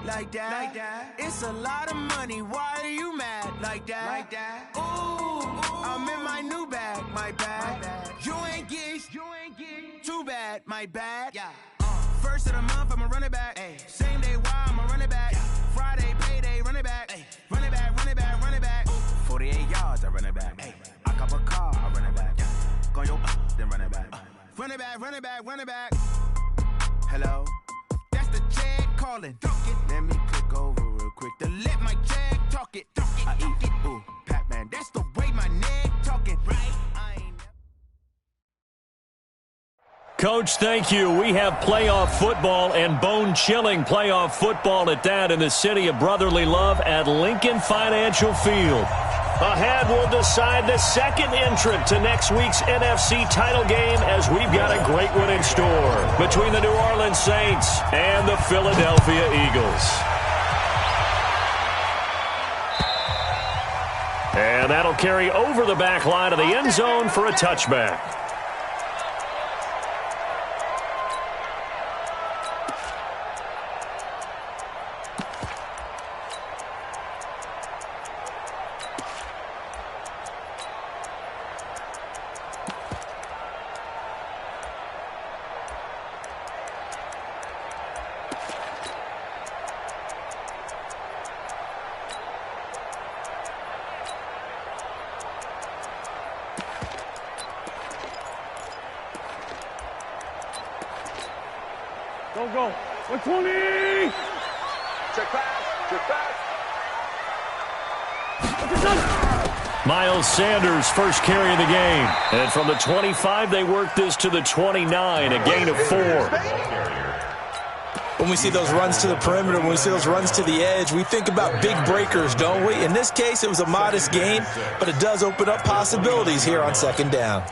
like that. It's a lot of money, why are you mad like that? Ooh, I'm in my new bag, my bad. You ain't get too bad, my bad. Yeah. First of the month, I'ma run it back. Ay. Same day, why I'ma run it back. Yeah. Friday, payday, run it back. Ay. Run it back, run it back, run it back. 48 yards, I run it back. Ay. I cop a car, I run it back. Yeah. Go yo, then run it back. Run it back, run it back, run it back. Hello, that's the check calling. Let me click over real quick to let my check talk it. I eat it, ooh, Pac-Man. That's the way my neck talking, right? Coach, thank you. We have playoff football and bone-chilling playoff football at that in the city of brotherly love at Lincoln Financial Field. Ahead, we'll decide the second entrant to next week's NFC title game as we've got a great one in store between the New Orleans Saints and the Philadelphia Eagles. And that'll carry over the back line of the end zone for a touchback. Go. 120. Check pass. Miles Sanders first carry of the game. And from the 25, they work this to the 29, a gain of 4. When we see those runs to the perimeter, when we see those runs to the edge, we think about big breakers, don't we? In this case, it was a modest gain, but it does open up possibilities here on second down.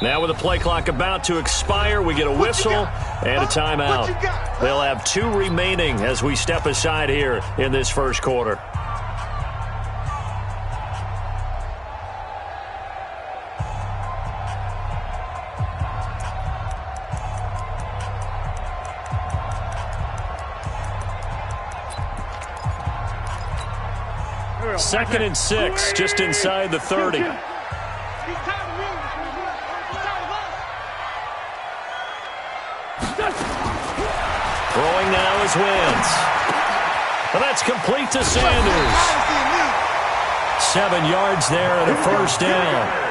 Now with the play clock about to expire, we get a whistle and a timeout. They'll have 2 remaining as we step aside here in this first quarter. Second and 6, just inside the 30. Throwing now is Wentz. And that's complete to Sanders. 7 yards there and a first down.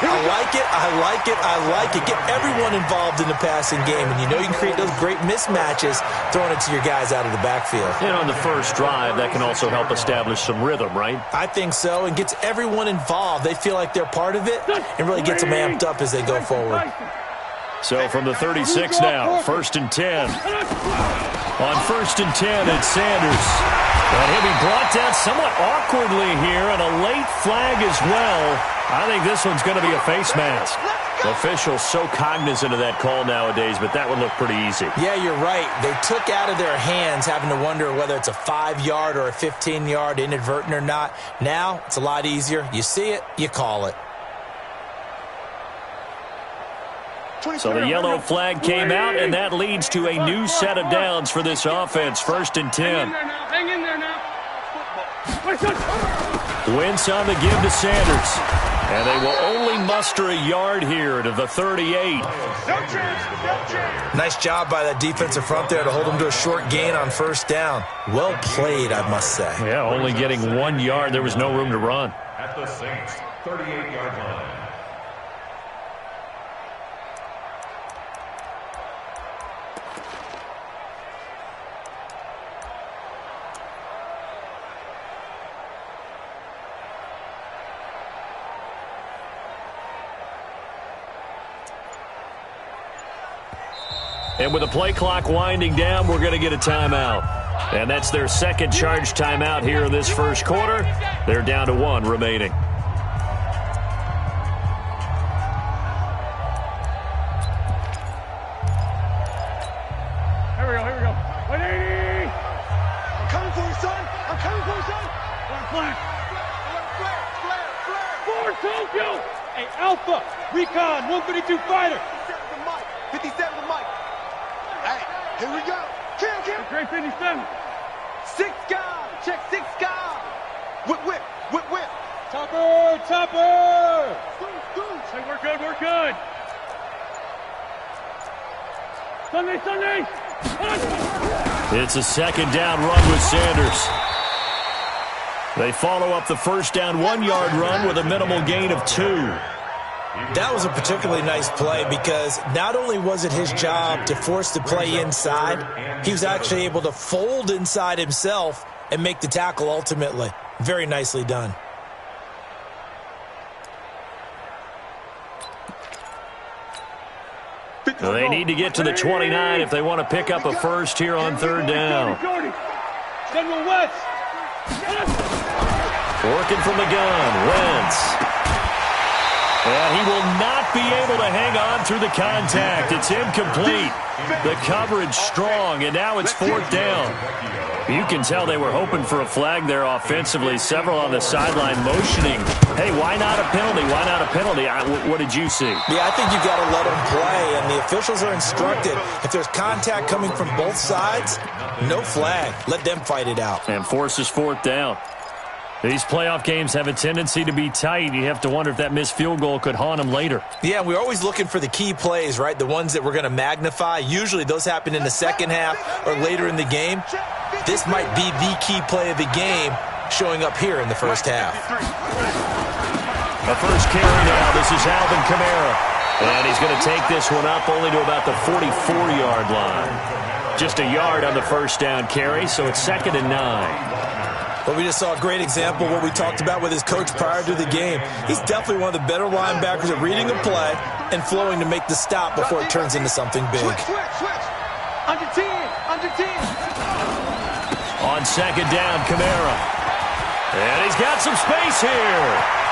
I like it. Get everyone involved in the passing game. And you know you can create those great mismatches throwing it to your guys out of the backfield. And on the first drive, that can also help establish some rhythm, right? I think so. And gets everyone involved. They feel like they're part of it and really gets them amped up as they go forward. So from the 36 now, 1st and 10. On 1st and 10, it's Sanders. And he'll be brought down somewhat awkwardly here, and a late flag as well. I think this one's going to be a face mask. Officials so cognizant of that call nowadays, but that would look pretty easy. Yeah, you're right. They took out of their hands having to wonder whether it's a 5-yard or a 15-yard inadvertent or not. Now, it's a lot easier. You see it, you call it. So the yellow flag came out, and that leads to a new set of downs for this offense. 1st and 10. Hang in there now. Wentz on the give to Sanders. And they will only muster a yard here to the 38. Nice job by that defensive front there to hold them to a short gain on 1st down. Well played, I must say. Yeah, only getting 1 yard. There was no room to run. At the Saints, 38-yard line. And with the play clock winding down, we're going to get a timeout. And that's their second charge timeout here in this first quarter. They're down to 1 remaining. we go. 180! I'm coming for you, son. I'm coming for you, son. Flash. Flare. Forward, Tokyo! Hey, Alpha, Recon, 132 fighter. 57 to Mike. Hey, here we go. Kill. Great 57. 6 guard. Check 6 guard. Whip. Topper! Hey, we're good. Sunday! It's a second down run with Sanders. They follow up the first down 1-yard run with a minimal gain of 2. That was a particularly nice play because not only was it his job to force the play inside, he was actually able to fold inside himself and make the tackle ultimately. Very nicely done. Well, they need to get to the 29 if they want to pick up a first here on third down. General West. Working from the gun, Wentz. And he will not be able to hang on through the contact. It's incomplete. The coverage strong, and now it's fourth down. You can tell they were hoping for a flag there offensively. Several on the sideline motioning. Hey, why not a penalty? Why not a penalty? What did you see? Yeah, I think you got to let them play, and the officials are instructed. If there's contact coming from both sides, no flag. Let them fight it out. And forces fourth down. These playoff games have a tendency to be tight. You have to wonder if that missed field goal could haunt them later. Yeah, we're always looking for the key plays, right? The ones that we're going to magnify. Usually those happen in the second half or later in the game. This might be the key play of the game showing up here in the first half. The first carry now. This is Alvin Kamara. And he's going to take this one up only to about the 44-yard line. Just a yard on the first down carry, so it's 2nd and 9. Well, we just saw a great example of what we talked about with his coach prior to the game. He's definitely one of the better linebackers at reading a play and flowing to make the stop before it turns into something big. Switch. Under 10. On second down, Kamara. And he's got some space here.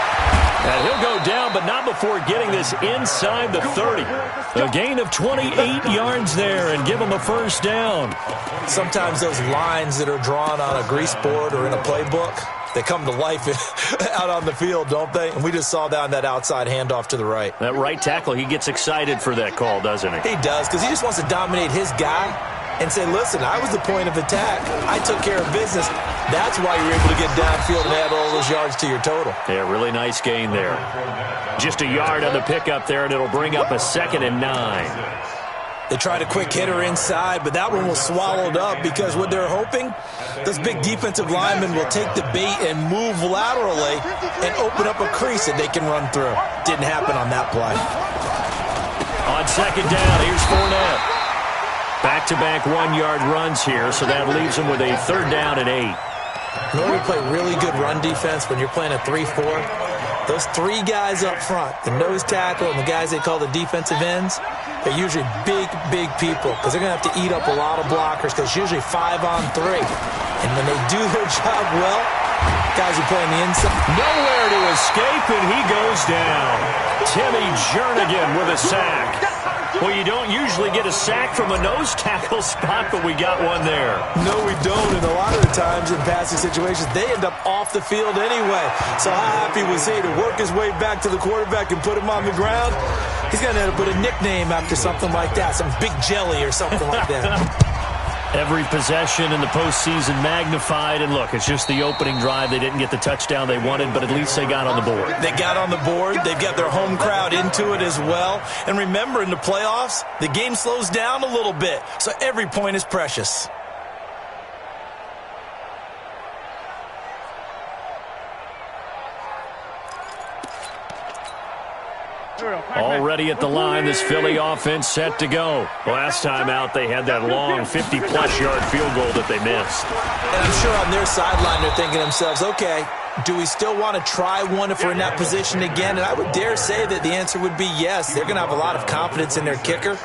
And he'll go down, but not before getting this inside the 30. A gain of 28 yards there and give him a first down. Sometimes those lines that are drawn on a grease board or in a playbook, they come to life out on the field, don't they? And we just saw that on that outside handoff to the right. That right tackle, he gets excited for that call, doesn't he? He does, because he just wants to dominate his guy and say, listen, I was the point of attack. I took care of business. That's why you're able to get downfield and add all those yards to your total. Yeah, really nice gain there. Just a yard on the pickup there, and it'll bring up a 2nd and 9. They tried a quick hitter inside, but that one was swallowed up because what they're hoping, those big defensive linemen will take the bait and move laterally and open up a crease that they can run through. Didn't happen on that play. On second down, here's Fournette. Back-to-back 1-yard runs here, so that leaves them with a 3rd down and 8. In order to play really good run defense when you're playing a 3-4, those 3 guys up front, the nose tackle and the guys they call the defensive ends, they're usually big people because they're going to have to eat up a lot of blockers because it's usually 5 on 3. And when they do their job well, guys are playing the inside. Nowhere to escape, and he goes down. Timmy Jernigan with a sack. Well, you don't usually get a sack from a nose tackle spot, but we got one there. No, we don't, and a lot of the times in passing situations, they end up off the field anyway. So how happy was he to work his way back to the quarterback and put him on the ground? He's going to end up with a nickname after something like that, some Big Jelly or something like that. Every possession in the postseason magnified, and look, it's just the opening drive. They didn't get the touchdown they wanted, but at least they got on the board. They got on the board. They've got their home crowd into it as well. And remember, in the playoffs, the game slows down a little bit, so every point is precious. Already at the line, this Philly offense set to go. Last time out, they had that long 50-plus yard field goal that they missed. And I'm sure on their sideline, they're thinking to themselves, okay, do we still want to try one if we're in that position again? And I would dare say that the answer would be yes. They're going to have a lot of confidence in their kicker.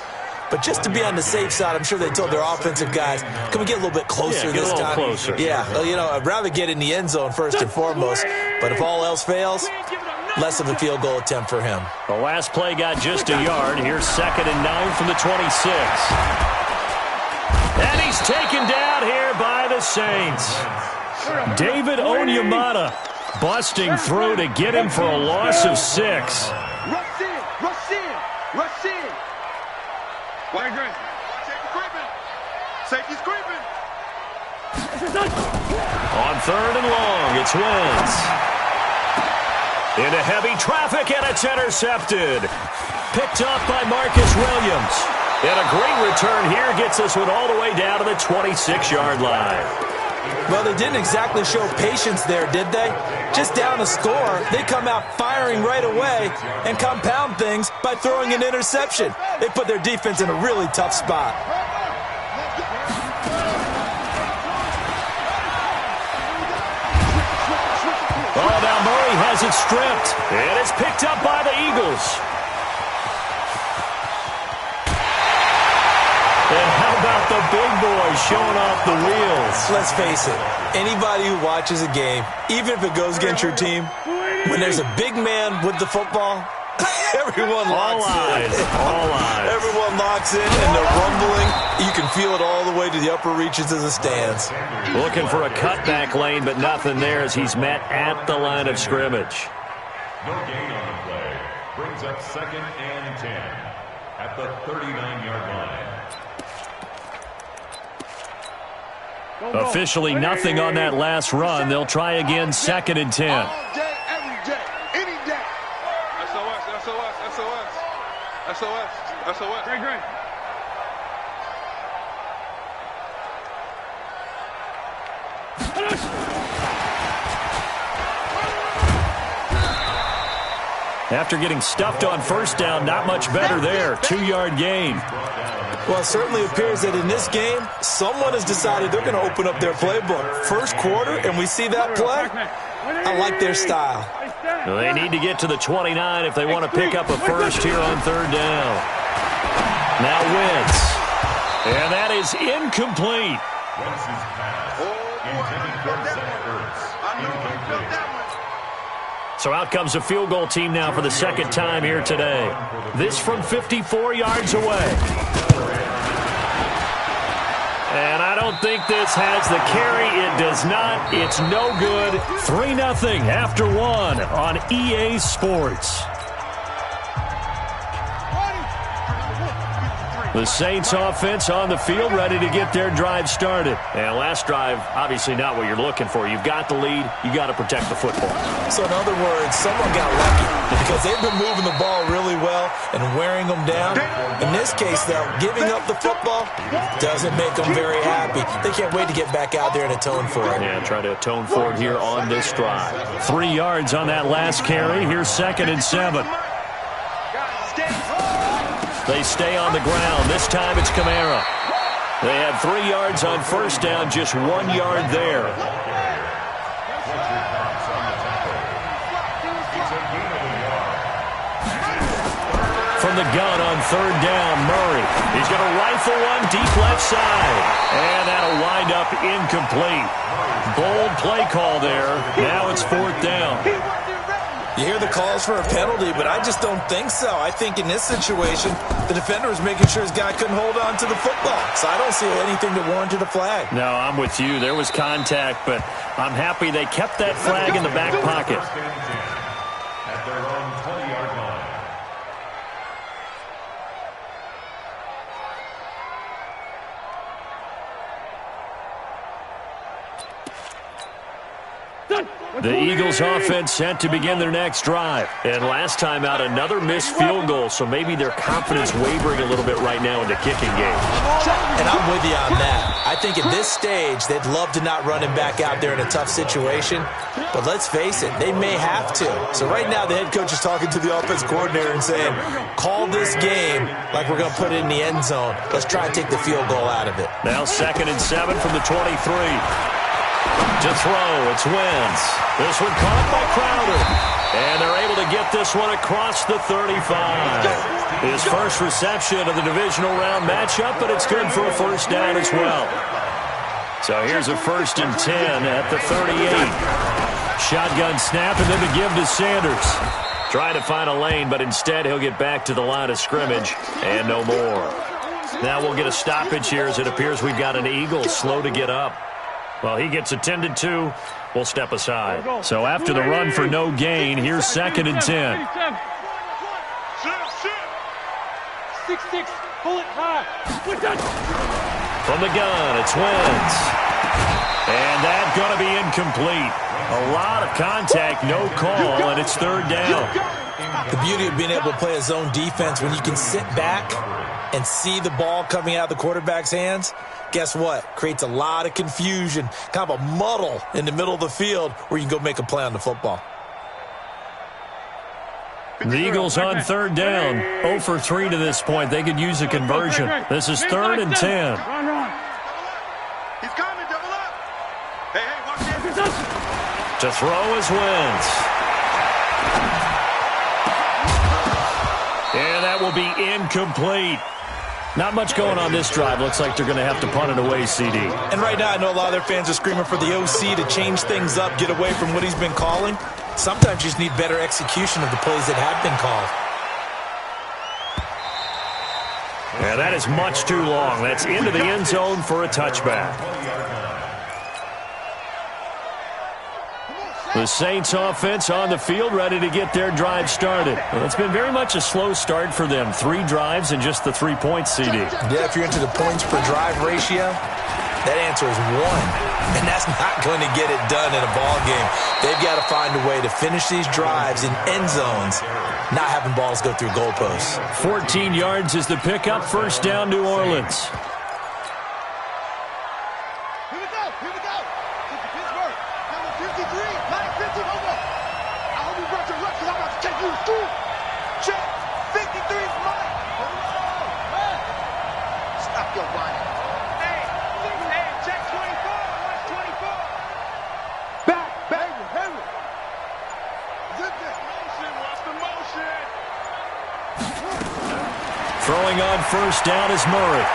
But just to be on the safe side, I'm sure they told their offensive guys, can we get a little bit closer this time? Get a little closer. Yeah, well, you know, I'd rather get in the end zone first and foremost. But if all else fails, less of a field goal attempt for him. The last play got just a yard. Here's 2nd and 9 from the 26. And he's taken down here by the Saints. David Onyemata busting through to get him for a loss of 6. Rush in, rush in, rush in. Safety's creeping. Safety's creeping. On 3rd and long, it's Wentz. Into heavy traffic, and it's intercepted. Picked up by Marcus Williams. And a great return here gets this one all the way down to the 26-yard line. Well, they didn't exactly show patience there, did they? Just down a score, they come out firing right away and compound things by throwing an interception. They put their defense in a really tough spot. Oh, now Murray has it stripped. And it's picked up by the Eagles. And how about the big boys showing off the wheels? Let's face it, anybody who watches a game, even if it goes against your team, when there's a big man with the football, everyone locks in. All eyes. Everyone locks in, and they're rumbling. You can feel it all the way to the upper reaches of the stands. Looking for a cutback lane, but nothing there as he's met at the line of scrimmage. No gain on the play. Brings up 2nd and 10 at the 39-yard line. Officially nothing on that last run. They'll try again 2nd and 10. All day, every day, any day. SOS, SOS, SOS. SOS, SOS. Great. After getting stuffed on 1st down, not much better there. 2-yard gain. Well, it certainly appears that in this game, someone has decided they're going to open up their playbook. First quarter, and we see that play. I like their style. Well, they need to get to the 29 if they want to pick up a first here on 3rd down. Now Wentz. And that is incomplete. Wentz's pass intended for Zach Ertz. Incomplete. So out comes a field goal team now for the 2nd time here today. This from 54 yards away. And I don't think this has the carry. It does not. It's no good. 3-0 after 1 on EA Sports. The Saints offense on the field, ready to get their drive started. And last drive, obviously not what you're looking for. You've got the lead. You got to protect the football. So in other words, someone got lucky because they've been moving the ball really well and wearing them down. In this case, though, giving up the football doesn't make them very happy. They can't wait to get back out there and atone for it. Yeah, try to atone for it here on this drive. 3 yards on that last carry. Here's 2nd and 7. They stay on the ground. This time it's Kamara. They had 3 yards on 1st down, just 1 yard there. From the gun on 3rd down, Murray. He's going to rifle one deep left side. And that'll wind up incomplete. Bold play call there. Now it's 4th down. You hear the calls for a penalty, but I just don't think so. I think in this situation, the defender was making sure his guy couldn't hold on to the football. So I don't see anything that warranted a flag. No, I'm with you. There was contact, but I'm happy they kept that flag in the back pocket. At their own 20-yard line. The Eagles offense set to begin their next drive. And last time out, another missed field goal, so maybe their confidence wavering a little bit right now in the kicking game. And I'm with you on that. I think at this stage, they'd love to not run him back out there in a tough situation. But let's face it, they may have to. So right now, the head coach is talking to the offense coordinator and saying, call this game like we're going to put it in the end zone. Let's try and take the field goal out of it. Now 2nd and 7 from the 23. To throw, it's Wentz. This one caught by Crowder. And they're able to get this one across the 35. His first reception of the divisional round matchup, but it's good for a 1st down as well. So here's a 1st and 10 at the 38. Shotgun snap and then to give to Sanders. Trying to find a lane, but instead he'll get back to the line of scrimmage and no more. Now we'll get a stoppage here as it appears we've got an Eagle slow to get up. Well, he gets attended to. We'll step aside. So after the run for no gain, here's 2nd and 10. 6-6, pull it high. From the gun, it's Wentz. And that's going to be incomplete. A lot of contact, no call, and it's 3rd down. The beauty of being able to play a zone defense when you can sit back and see the ball coming out of the quarterback's hands, guess what? Creates a lot of confusion, kind of a muddle in the middle of the field where you can go make a play on the football. The Eagles on 3rd down. 0 for 3 to this point. They could use a conversion. This is 3rd and 10. He's coming, double up. Hey, watch this. To throw is Wentz. And that will be incomplete. Not much going on this drive. Looks like they're going to have to punt it away, CD. And right now, I know a lot of their fans are screaming for the OC to change things up, get away from what he's been calling. Sometimes you just need better execution of the plays that have been called. Yeah, that is much too long. That's into the end zone for a touchback. The Saints offense on the field ready to get their drive started. Well, it's been very much a slow start for them. 3 drives and just the 3 points, CD. Yeah, if you're into the points per drive ratio, that answer is 1. And that's not going to get it done in a ball game. They've got to find a way to finish these drives in end zones, not having balls go through goalposts. 14 yards is the pickup. 1st down, New Orleans. Here we go. Pittsburgh. Number 53, 950 over. I hope you brought your luck because I'm about to take you to school. Check. 53 is mine. Stop your whining. Hey, check 24. Watch 24. Back. Henry. Zip this. Motion. Watch the motion. Throwing on 1st down is Murray.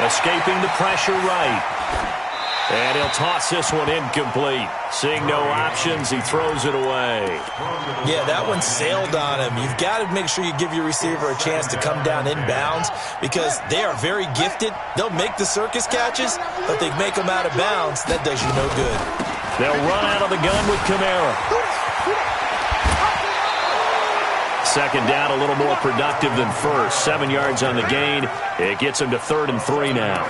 Escaping the pressure right. And he'll toss this one incomplete. Seeing no options, he throws it away. Yeah, that one sailed on him. You've got to make sure you give your receiver a chance to come down inbounds because they are very gifted. They'll make the circus catches, but they make them out of bounds. That does you no good. They'll run out of the gun with Kamara. 2nd down, a little more productive than 1st. 7 yards on the gain. It gets him to 3rd and 3 now.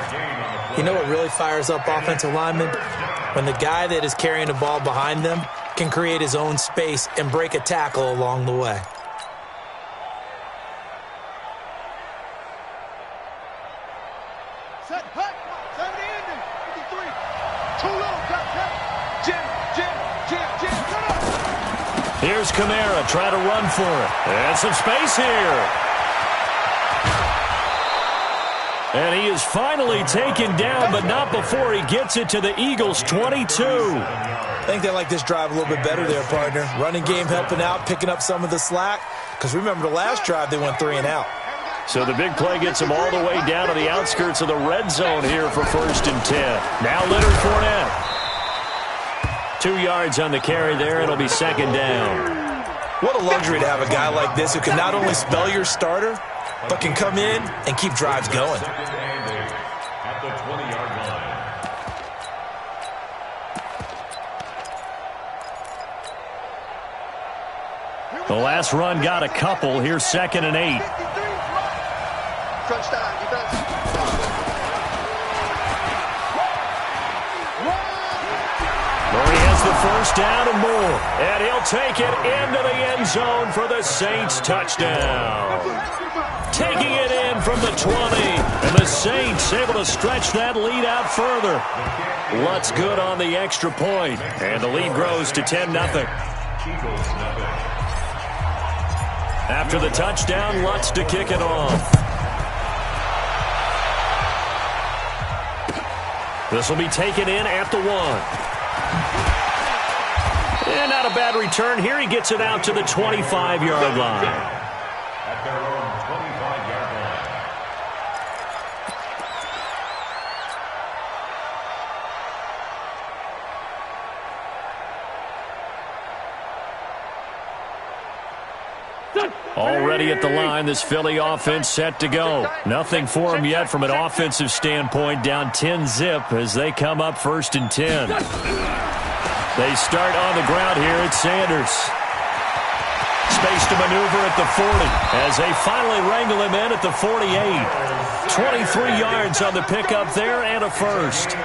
You know what really fires up offensive linemen? When the guy that is carrying the ball behind them can create his own space and break a tackle along the way. Set, hut, 70 ending, 53. Too little, Jim, come on. Here's Kamara, try to run for it. And some space here. And he is finally taken down, but not before he gets it to the Eagles' 22. I think they like this drive a little bit better there, partner. Running game helping out, picking up some of the slack. Because remember, the last drive they went 3 and out. So the big play gets him all the way down to the outskirts of the red zone here for 1st and 10. Now Leonard Fournette. 2 yards on the carry there. It'll be 2nd down. What a luxury to have a guy like this who can not only spell your starter, but can come in and keep drives going. At the 20-yard line. The last run got a couple. Here's 2nd and 8. Crunch time, defense. Murray has the 1st down and more. And he'll take it into the end zone for the Saints touchdown. Taking it in from the 20. And the Saints able to stretch that lead out further. Lutz good on the extra point. And the lead grows to 10-0. After the touchdown, Lutz to kick it off. This will be taken in at the 1. And not a bad return. Here he gets it out to the 25-yard line. At their own 25-yard line. Already at the line, this Philly offense set to go. Nothing for them yet from an offensive standpoint. Down 10-zip as they come up 1st and 10. They start on the ground here at Sanders. Space to maneuver at the 40 as they finally wrangle him in at the 48. 23 yards on the pickup there and a first.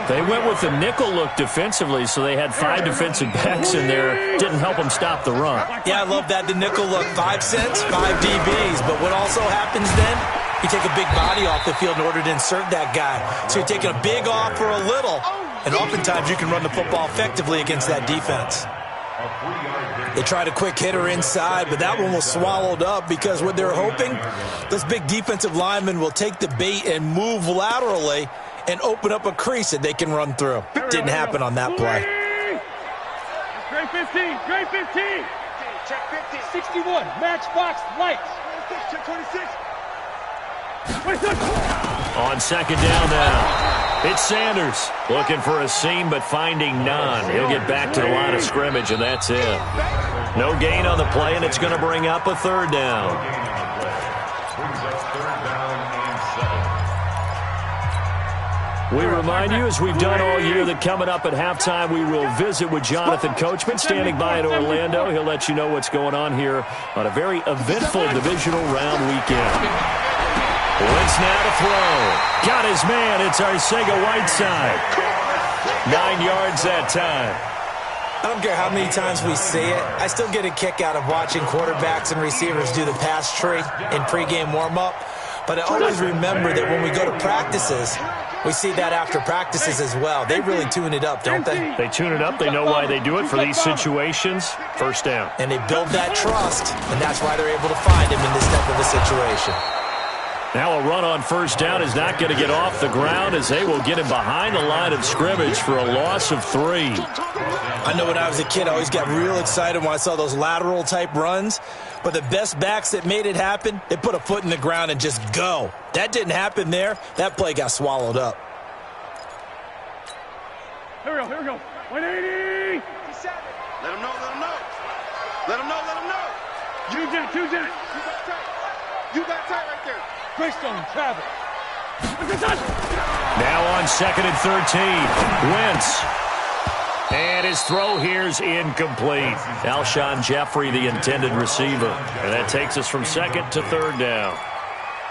They went with the nickel look defensively, so they had 5 defensive backs in there. Didn't help them stop the run. Yeah, I love that, the nickel look. 5 cents, 5 DBs. But what also happens then, you take a big body off the field in order to insert that guy. So you're taking a big off for a little. And oftentimes you can run the football effectively against that defense. They tried a quick hitter inside, but that one was swallowed up because what they're hoping, this big defensive lineman will take the bait and move laterally and open up a crease that they can run through. Didn't happen on that play. Grade 15, grade 15. Check 50. 61, matchbox lights. Check 26. On 2nd down now. It's Sanders looking for a seam but finding none. He'll get back to the line of scrimmage, and that's it. No gain on the play, and it's going to bring up a 3rd down. We remind you, as we've done all year, that coming up at halftime, we will visit with Jonathan Coachman standing by in Orlando. He'll let you know what's going on here on a very eventful divisional round weekend. Wentz now to throw. Got his man. It's Arcega-Whiteside. 9 yards that time. I don't care how many times we see it. I still get a kick out of watching quarterbacks and receivers do the pass tree in pregame warm-up. But I always remember that when we go to practices, we see that after practices as well. They really tune it up, don't they? They tune it up. They know why they do it for these situations. 1st down. And they build that trust, and that's why they're able to find him in this type of a situation. Now a run on 1st down is not going to get off the ground as they will get him behind the line of scrimmage for a loss of 3. I know when I was a kid, I always got real excited when I saw those lateral-type runs. But the best backs that made it happen, they put a foot in the ground and just go. That didn't happen there. That play got swallowed up. Here we go. 180. Let him know, let him know. Let him know, let him know. Use that. You got tight right there. Greystone travel. Now on 2nd and 13. Wentz. And his throw here's incomplete. Alshon Jeffrey, the intended receiver. And that takes us from 2nd to 3rd down.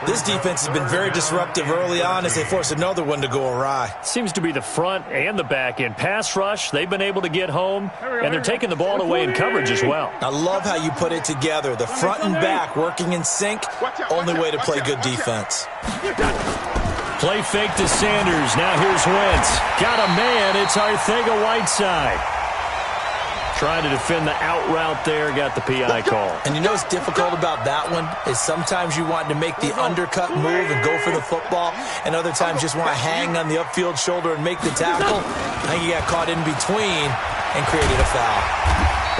This defense has been very disruptive early on as they force another one to go awry. Seems to be the front and the back end. Pass rush, they've been able to get home, and they're taking the ball away in coverage as well. I love how you put it together. The front and back working in sync, only way to play good defense. Play fake to Sanders. Now here's Wentz. Got a man. It's Arcega-Whiteside. Trying to defend the out route there. Got the PI call. And you know what's difficult about that one is sometimes you want to make the undercut move and go for the football, and other times just want to hang on the upfield shoulder and make the tackle. I think he got caught in between and created a foul.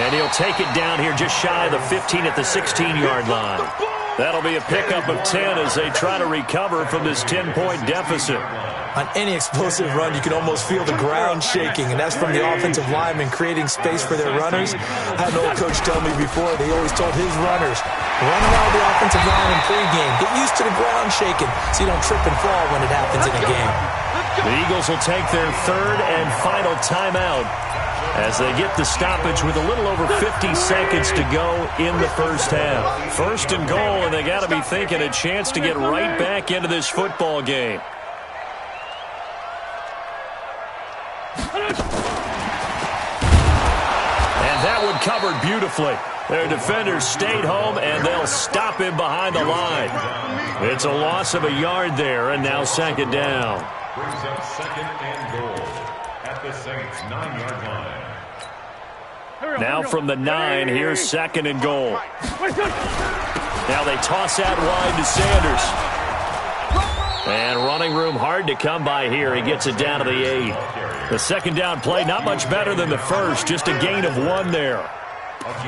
And he'll take it down here just shy of the 15 at the 16-yard line. That'll be a pickup of 10 as they try to recover from this 10-point deficit. On any explosive run, you can almost feel the ground shaking, and that's from the offensive linemen creating space for their runners. I had an old coach tell me before, they always told his runners, run around the offensive line in pregame. Get used to the ground shaking so you don't trip and fall when it happens in a game. The Eagles will take their 3rd and final timeout as they get the stoppage with a little over 50 seconds to go in the 1st half. 1st and goal, and they got to be thinking a chance to get right back into this football game. And that one covered beautifully. Their defenders stayed home, and they'll stop him behind the line. It's a loss of a yard there, and now 2nd down. Brings up 2nd and goal at the Saints' 9-yard line. Now from the 9, here's 2nd and goal. Now they toss that wide to Sanders. And running room hard to come by here. He gets it down to the 8. The 2nd down play, not much better than the first. Just a gain of 1 there.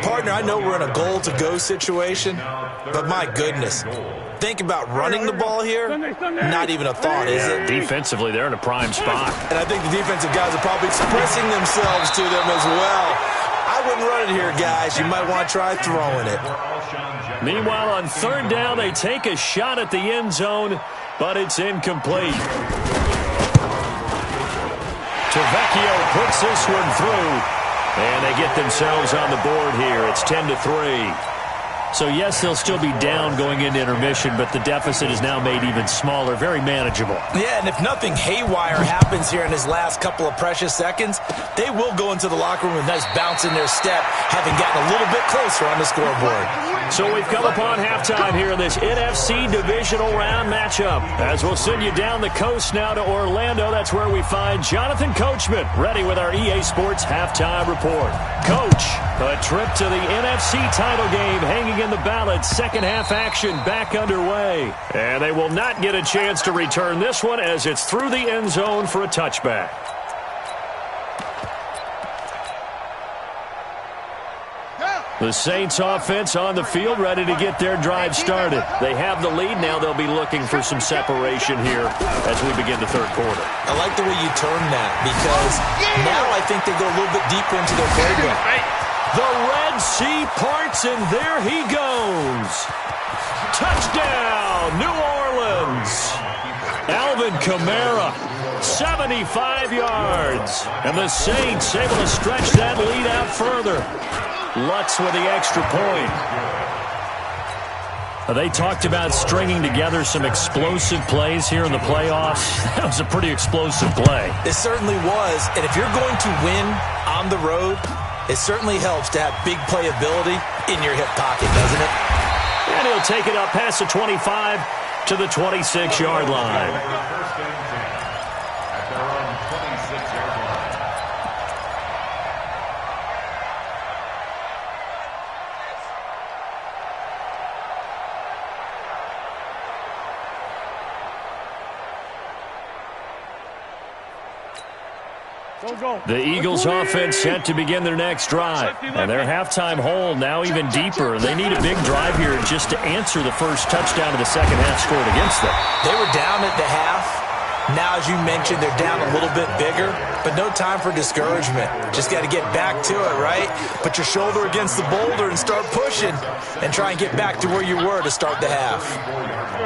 Partner, I know we're in a goal-to-go situation, but my goodness. Think about running the ball here. Not even a thought, is it? Defensively, they're in a prime spot. And I think the defensive guys are probably expressing themselves to them as well. I wouldn't run it here, guys. You might want to try throwing it. Meanwhile, on third down, they take a shot at the end zone, but it's incomplete. Tavecchio puts this one through, and they get themselves on the board here. It's 10-3. So, yes, they'll still be down going into intermission, but the deficit is now made even smaller, very manageable. Yeah, and if nothing haywire happens here in his last couple of precious seconds, they will go into the locker room with a nice bounce in their step, having gotten a little bit closer on the scoreboard. So we've come upon halftime here in this NFC Divisional Round matchup. As we'll send you down the coast now to Orlando, that's where we find Jonathan Coachman, ready with our EA Sports Halftime Report. Coach, a trip to the NFC title game hanging in the balance. Second half action back underway. And they will not get a chance to return this one as it's through the end zone for a touchback. The Saints offense on the field, ready to get their drive started. They have the lead. Now they'll be looking for some separation here as we begin the third quarter. I like the way you turn that because now I think they go a little bit deeper into their playbook. The Red Sea parts, and there he goes. Touchdown, New Orleans. Alvin Kamara, 75 yards. And the Saints able to stretch that lead out further. Lutz with the extra point. They talked about stringing together some explosive plays here in the playoffs. That was a pretty explosive play. It certainly was. And if you're going to win on the road, it certainly helps to have big playability in your hip pocket, doesn't it? And he'll take it up past the 25 to the 26-yard line. At their own 26-yard line. The Eagles offense set to begin their next drive. And their halftime hole now even deeper. They need a big drive here just to answer the first touchdown of the second half scored against them. They were down at the half. Now, as you mentioned, they're down a little bit bigger, but no time for discouragement. Just got to get back to it, right? Put your shoulder against the boulder and start pushing and try and get back to where you were to start the half.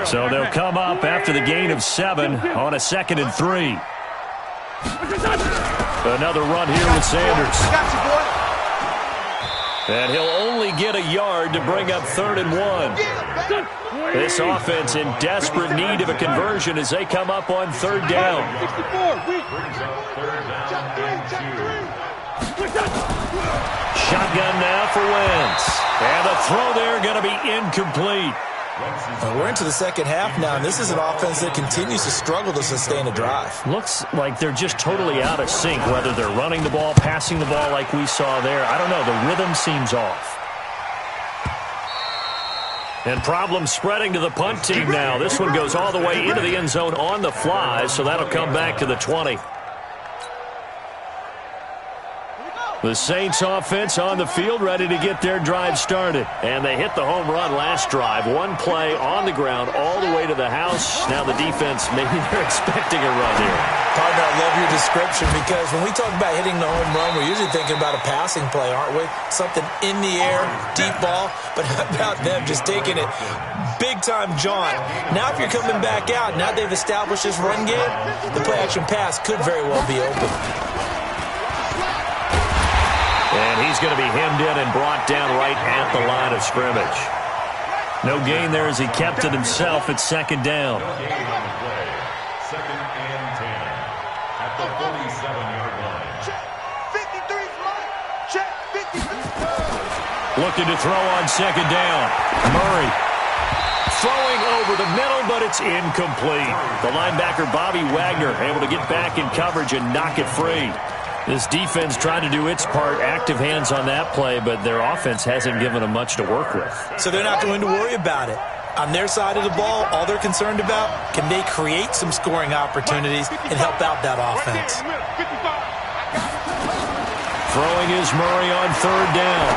So they'll come up after the gain of 7 on a 2nd and 3. Another run here with Sanders. And he'll only get a yard to bring up 3rd and 1. This offense in desperate need of a conversion as they come up on 3rd down. Shotgun now for Wentz. And the throw there going to be incomplete. We're into the second half now, and this is an offense that continues to struggle to sustain a drive. Looks like they're just totally out of sync, whether they're running the ball, passing the ball like we saw there. I don't know. The rhythm seems off. And problems spreading to the punt team now. This one goes all the way into the end zone on the fly, so that'll come back to the 20. The Saints offense on the field ready to get their drive started. And they hit the home run last drive. One play on the ground all the way to the house. Now the defense, maybe they're expecting a run here. Partner, I love your description because when we talk about hitting the home run, we're usually thinking about a passing play, aren't we? Something in the air, deep ball. But how about them just taking it big-time jaunt? Now if you're coming back out, now they've established this run game, the play-action pass could very well be open. And he's going to be hemmed in and brought down right at the line of scrimmage. No gain there as he kept it himself at 2nd down. No gain on the play. 2nd and 10 at the 47-yard line. Check. 53's mine. Check. 53. Looking to throw on 2nd down. Murray throwing over the middle, but it's incomplete. The linebacker, Bobby Wagner, able to get back in coverage and knock it free. This defense tried to do its part, active hands on that play, but their offense hasn't given them much to work with. So they're not going to worry about it. On their side of the ball, all they're concerned about, can they create some scoring opportunities and help out that offense? Throwing is Murray on 3rd down.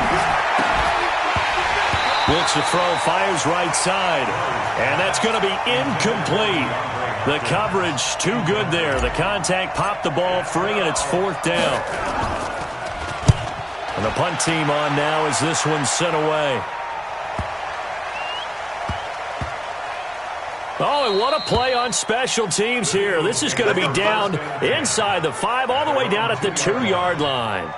Looks to throw, fires right side, and that's going to be incomplete. The coverage too good there. The contact popped the ball free, and it's 4th down. And the punt team on now as this one's sent away. Oh, and what a play on special teams here. This is going to be down inside the 5, all the way down at the 2-yard line.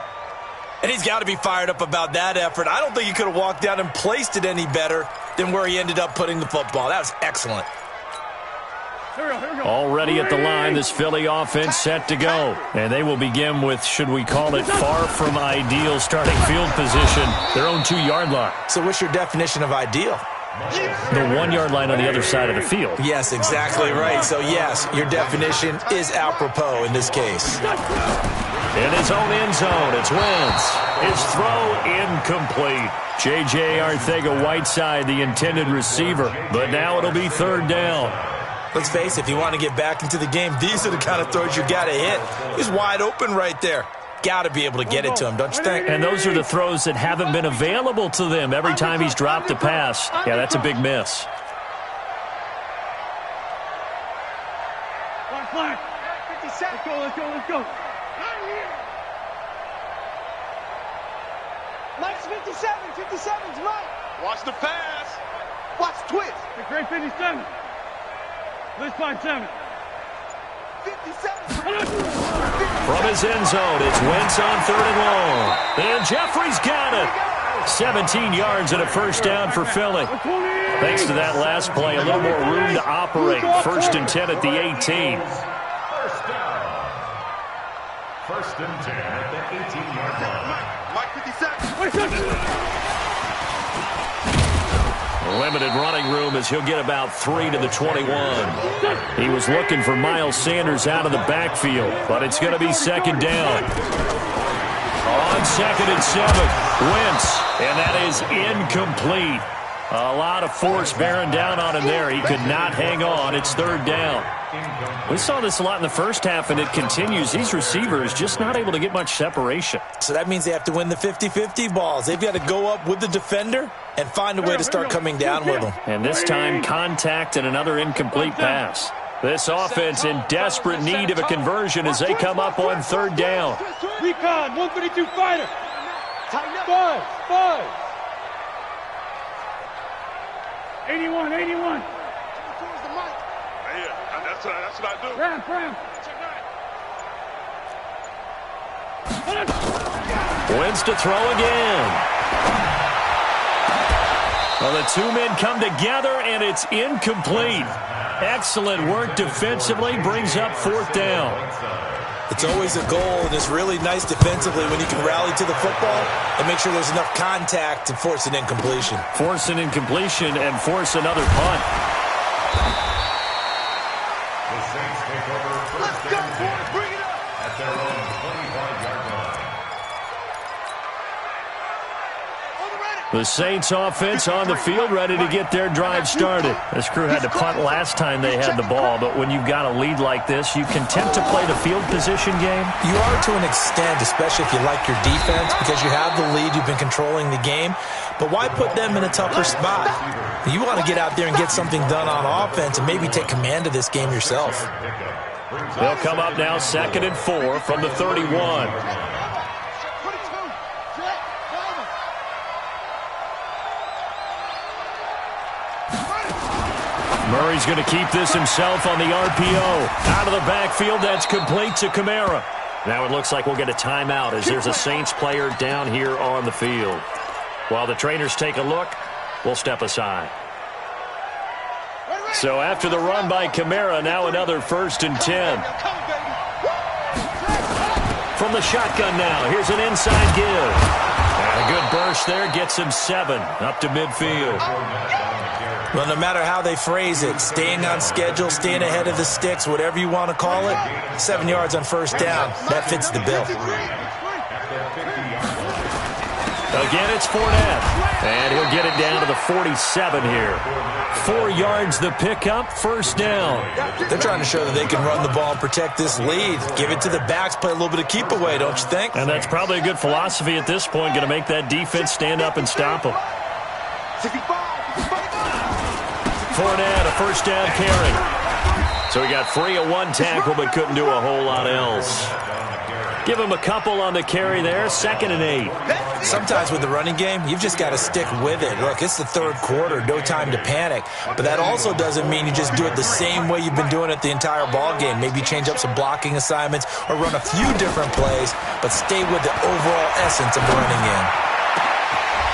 And he's got to be fired up about that effort. I don't think he could have walked down and placed it any better than where he ended up putting the football. That was excellent. Already at the line, this Philly offense set to go. And they will begin with, should we call it, far from ideal starting field position, their own 2-yard line. So what's your definition of ideal? The 1-yard line on the other side of the field. Yes, exactly right. So, yes, your definition is apropos in this case. In his own end zone, it's Wentz. His throw incomplete. J.J. Arcega-Whiteside, the intended receiver. But now it'll be 3rd down. Let's face it, if you want to get back into the game, these are the kind of throws you got to hit. He's wide open right there. Got to be able to get it to him, don't you think? And those are the throws that haven't been available to them every time he's dropped a pass. Yeah, that's a big miss. Flag. 57. Let's go. Mike's 57. 57's Mike. Watch the pass. Watch twist. The great 57. Let's find 7. 57. From his end zone, it's Wentz on 3rd and long. And Jeffrey's got it. 17 yards and a 1st down for Philly. Thanks to that last play, a little more room to operate. 1st and 10 at the 18. 1st and 10 at the 18-yard line. Mike 57. Limited running room as he'll get about 3 to the 21. He was looking for Miles Sanders out of the backfield, but it's going to be 2nd down. On 2nd and 7, Wentz, and that is incomplete. A lot of force bearing down on him there. He could not hang on. It's 3rd down. We saw this a lot in the first half, and it continues. These receivers just not able to get much separation. So that means they have to win the 50-50 balls. They've got to go up with the defender and find a way to start coming down with them. And this time, contact and another incomplete pass. This offense in desperate need of a conversion as they come up on 3rd down. Recon, 132 fighter. 5. 81. That's what I do. Ram. Wentz to throw again. Well, the 2 men come together, and it's incomplete. Excellent work defensively, brings up 4th down. It's always a goal, and it's really nice defensively when you can rally to the football and make sure there's enough contact to force an incompletion. Force an incompletion and force another punt. The Saints take over 1st and 10 Bring it up. at their own 25-yard line. The Saints offense on the field ready to get their drive started. This crew had to punt last time they had the ball, but when you've got a lead like this, you content to play the field position game? You are to an extent, especially if you like your defense, because you have the lead, you've been controlling the game. But why put them in a tougher spot? You want to get out there and get something done on offense and maybe take command of this game yourself. They'll come up now 2nd and 4 from the 31. Murray's going to keep this himself on the RPO. Out of the backfield, that's complete to Kamara. Now it looks like we'll get a timeout as there's a Saints player down here on the field. While the trainers take a look, we'll step aside. So after the run by Kamara, now another 1st and 10. From the shotgun now, here's an inside give. And a good burst there gets him 7 up to midfield. Well, no matter how they phrase it, staying on schedule, staying ahead of the sticks, whatever you want to call it, 7 yards on 1st down, that fits the bill. Again, it's Fournette. And he'll get it down to the 47 here. 4 yards the pickup, 1st down. They're trying to show that they can run the ball and protect this lead. Give it to the backs, play a little bit of keep away, don't you think? And that's probably a good philosophy at this point, going to make that defense stand up and stop them. Fournette, a 1st down carry. So he got free of 1 tackle, but couldn't do a whole lot else. Give him a couple on the carry there, 2nd and 8. Sometimes with the running game, you've just got to stick with it. Look, it's the third quarter, no time to panic. But that also doesn't mean you just do it the same way you've been doing it the entire ball game. Maybe change up some blocking assignments or run a few different plays, but stay with the overall essence of the running game.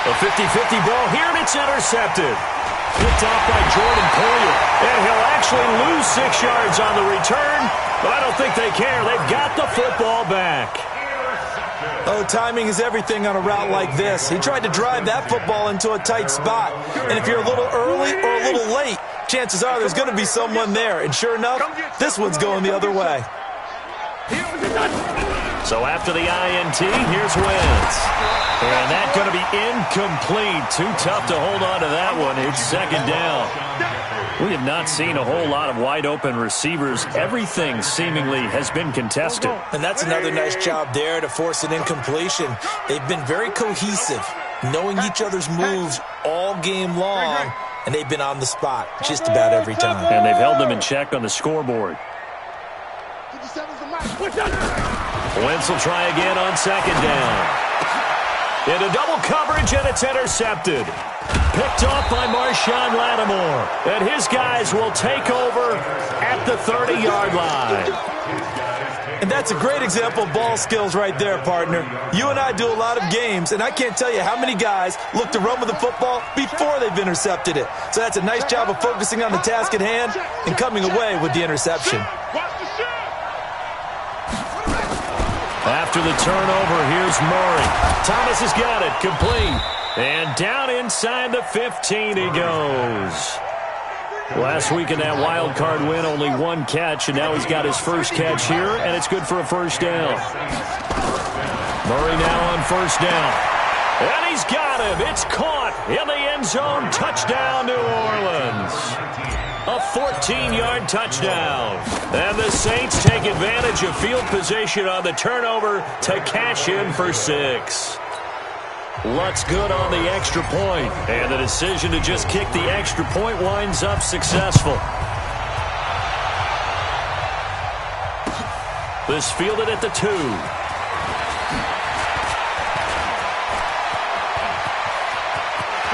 A 50-50 ball here, and it's intercepted. Picked off by Jordan Poyer. And he'll actually lose 6 yards on the return, but I don't think they care. They've got the football back. Oh, timing is everything on a route like this. He tried to drive that football into a tight spot. And if you're a little early or a little late, chances are there's going to be someone there. And sure enough, this one's going the other way. So after the INT, here's Wentz. And that's going to be incomplete. Too tough to hold on to that one. It's second down. We have not seen a whole lot of wide-open receivers. Everything seemingly has been contested. And that's another nice job there to force an incompletion. They've been very cohesive, knowing each other's moves all game long, and they've been on the spot just about every time. And they've held them in check on the scoreboard. Wentz will try again on second down. Into double coverage, and it's intercepted. Picked off by Marshawn Lattimore. And his guys will take over at the 30-yard line. And that's a great example of ball skills right there, partner. You and I do a lot of games, and I can't tell you how many guys look to run with the football before they've intercepted it. So that's a nice job of focusing on the task at hand and coming away with the interception. After the turnover, here's Murray. Thomas has got it, complete. And down inside the 15 he goes. Last week in that wild card win, only one catch, and now he's got his first catch here, and it's good for a first down. Murray now on first down. And he's got him. It's caught in the end zone. Touchdown, New Orleans. A 14-yard touchdown. And the Saints take advantage of field position on the turnover to cash in for 6. Lutz good on the extra point. And the decision to just kick the extra point winds up successful. This fielded at the 2.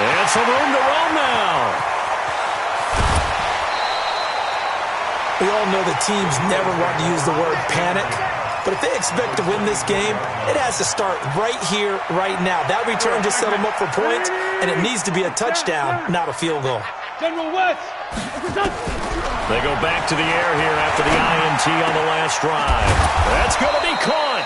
And some room to roam now. We all know the teams never want to use the word panic, but if they expect to win this game, it has to start right here, right now. That return just set them up for points, and it needs to be a touchdown, not a field goal. General West. They go back to the air here after the INT on the last drive. That's going to be caught.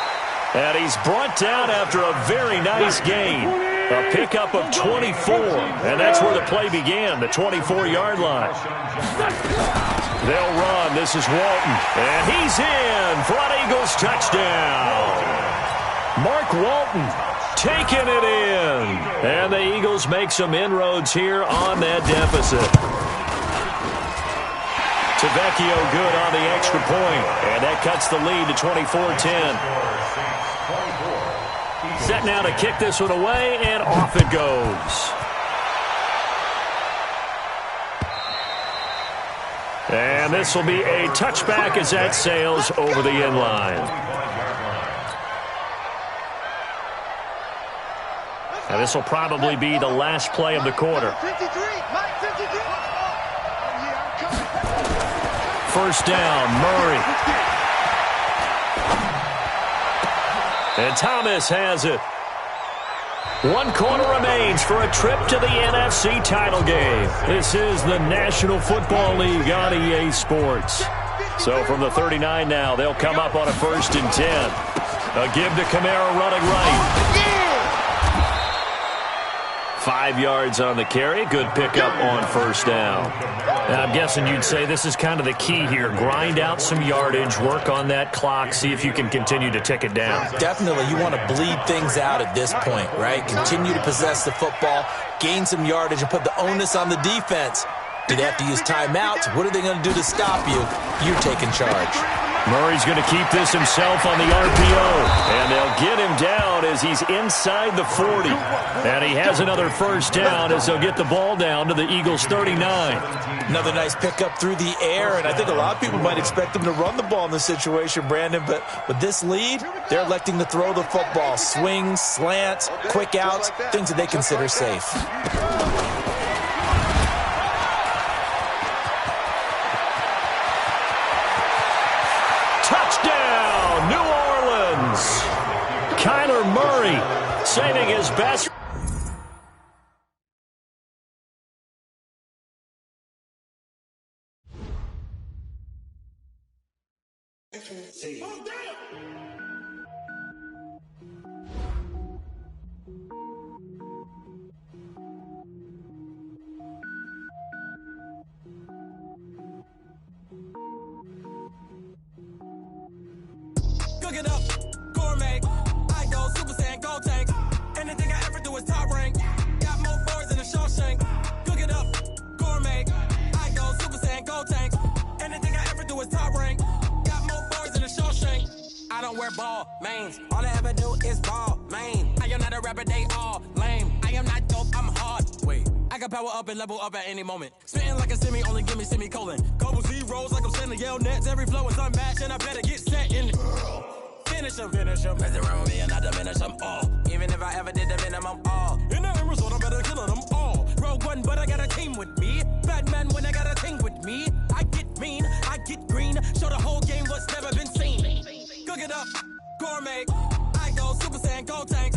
And he's brought down after a very nice gain. A pickup of 24, and that's where the play began, the 24-yard line. They'll run. This is Walton. And he's in for an Eagles touchdown. Mark Walton taking it in. And the Eagles make some inroads here on that deficit. Tavecchio good on the extra point. And that cuts the lead to 24-10. Set now to kick this one away, and off it goes. And this will be a touchback as that sails over the end line. And this will probably be the last play of the quarter. First down, Murray. And Thomas has it. 1 quarter remains for a trip to the NFC title game. This is the National Football League on EA Sports. So from the 39 now, they'll come up on a 1st and 10. A give to Kamara running right. 5 yards on the carry. Good pickup on first down. And I'm guessing you'd say this is kind of the key here. Grind out some yardage, work on that clock, see if you can continue to tick it down. Definitely. You want to bleed things out at this point, right? Continue to possess the football, gain some yardage, and put the onus on the defense. Do they have to use timeouts? What are they going to do to stop you? You're taking charge. Murray's going to keep this himself on the RPO. And they'll get him down as he's inside the 40. And he has another first down as they'll get the ball down to the Eagles' 39. Another nice pickup through the air, and I think a lot of people might expect him to run the ball in this situation, Brandon, but with this lead, they're electing to throw the football. Swings, slants, quick outs, things that they consider safe. Touchdown, New Orleans! Kyler Murray saving his best. Cook it up, gourmet. I go Super Saiyan, go tank. Anything I ever do is top rank. Got more boards than a Shawshank. Cook it up, gourmet. I go Super Saiyan, go tank. Anything I ever do is top rank. Got more boards than a Shawshank. I don't wear ball mains. All I ever do is ball main. I am not a rapper, they all lame. I am not dope, I'm hard. Wait, I can power up and level up at any moment. Spitting like a semi, only give me semicolon. Couple zeros like I'm sending yell nets. Every flow is unmatched and I better get set in. Finish them. Mess around with me and I diminish them all. Even if I ever did the minimum all. In the end result, I'm better killing them all. Rogue One, but I got a team with me. Batman when I got a team with me. I get mean, I get green. Show the whole game what's never been seen. Cook it up, gourmet. I go Super Saiyan, go tank.